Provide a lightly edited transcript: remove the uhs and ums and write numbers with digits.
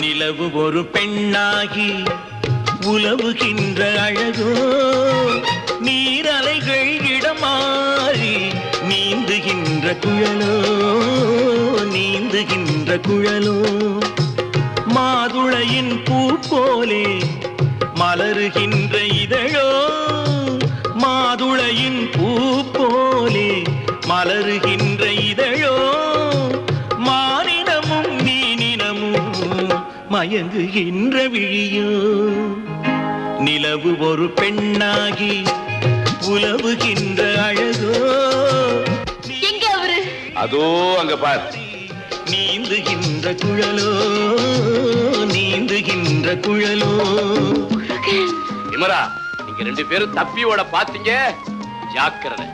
நிலவு ஒரு பெண்ணாகி உலவுகின்ற அழகோ நீரலைகள் இடமாறி நீந்துகின்ற குழலோ நீந்துகின்ற குழலோ மாதுளையின் பூ போலே மலருகின்ற இதழோ மாதுளையின் பூ போலே மலருகின்ற இதழோ மானினமும் மீனினமும் மயங்குகின்ற விழியோ நிலவு ஒரு பெண்ணாகி உலவுகின்ற அழகோ எங்க அவரு அதோ அங்க பார் நீந்துகின்ற குழலோ நீந்துகின்ற குழலோ விமலா நீங்க ரெண்டு பேரும் தப்பியோட பாத்தீங்க ஜாக்கிரதை